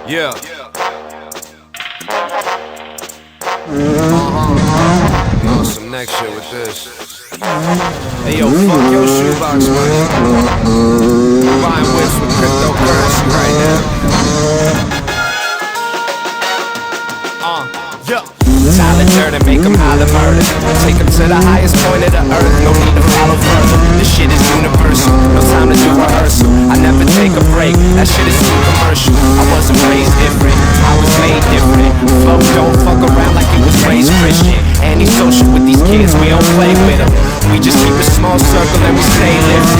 Yeah. Some next shit with this. Hey yo, fuck your shoebox money. Buying whips with cryptocurrency right now. Yeah. Tyler Durden, make them holler murder. Take them to the highest point of the earth. No need to follow further. This shit is universal. No time to do rehearsal. I never take a break. That shit is too commercial. I wasn't raised different. I was made different. Flow don't fuck around like it was raised Christian. Antisocial with these kids, we don't play with them. We just keep a small circle and we stay lifted.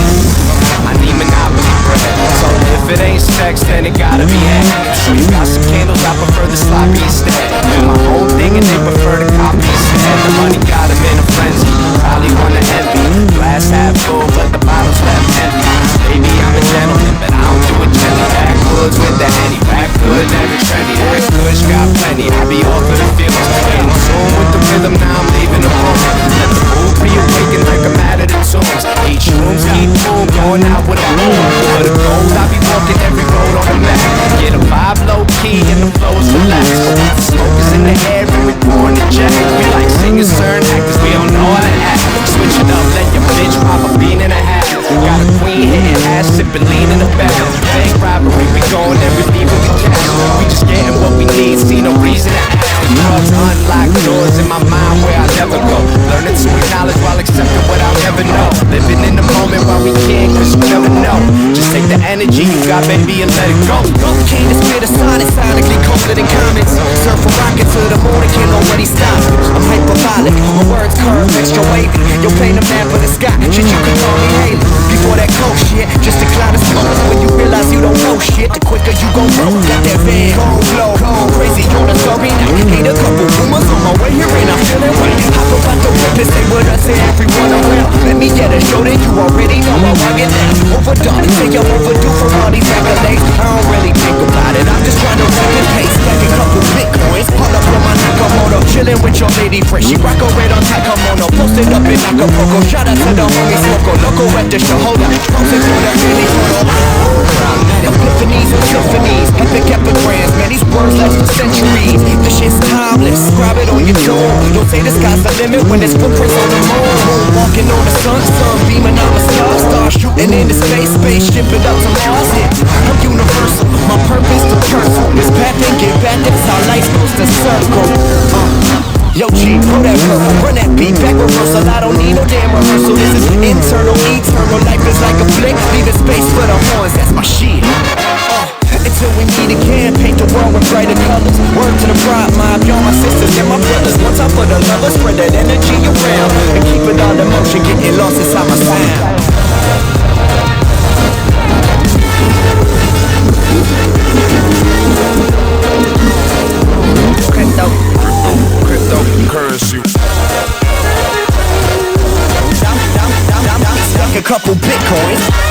I need monopoly bread. So if it ain't sex, then it gotta be head. So you got some candles, I prefer the sloppy instead. Do my whole thing and they prefer the copy instead. The money got them in a frenzy, probably wanna envy. Glass half full, but the bottle's left empty. Baby, I'm a gentleman, but I don't do it gently. Backwoods with the Henny, back good, never trendy. That kush got plenty, I be all for the feelings. In tune with the rhythm, now I'm leaving the room. Let the mood reawaken like I'm out of the tombs. Each room keep boom, going out with a boom. For the gold, I be walking every road on the map. Get a vibe low key and the flow is relaxed. The smoke is in the air and we pouring the jack. We like singers, certain actors, we don't know how to act. Switch it up, let your bitch pop a bean and a half. Got a queen hitting ass, sipping lean in the back. Bank robbery, we going and we leaving the cash. We just getting what we need, see no reason to ask. Drugs unlock doors in my mind where I never go. Learning to acknowledge while accepting what I'll never know. Living in the moment while we can, cause you never know. Just take the energy you got, baby, and let it go. King to spit a sonnet, sonically colder than comets. Surf a rocket to the moon and can't nobody stop it. I'm hyperbolic, my words curve, extra wavy. You'll paint a map of the sky, shit you can call me Haley. Before that cold shit, just a cloud of smoke. When you realize you don't know shit, the quicker you gon' broke. Got that bad cold flow, cold crazy on the story now. Hate a couple rumors on my way here and I'm feeling right. Hop up out the whip and say what I say everyone around. Let me get a show that you already know how I get down. Overdone, say I'm overdue for all these accolades. I don't really think about it, I'm just trying to rap and pace. Stack a couple bitcoins, pull up on my Nakamoto. Chillin' with your lady friend, she rock a red on Takamono. Posted up in Acapulco, shout out to the homie Smoko. Loco at the show, hold up, posted for the really photo. Epiphanies and symphonies, epic epigrams. Man, these words last for centuries. This shit's timeless, scribe it on your door. Don't say the sky's the limit when there's footprints on the moon. Walking on the sun, sun beaming, I'm a star. Star shooting into space, spaceship it up to Mars. Yeah, I'm universal, my purpose to pursue this path and get back, that's how life's supposed to circle. Yo G, throw that purple, run that beat, back reversal. I don't need no damn rehearsal. This is internal, eternal. Life is like a flick, leaving space for the horns, that's my shit. Until we meet again, paint the world with brighter colors. Word to the pride mob, y'all my sisters and my brothers. One time for the lovers, spread that energy around and keep it all in motion, getting lost inside my sound. Cryptocurrency. Stack a couple bitcoins.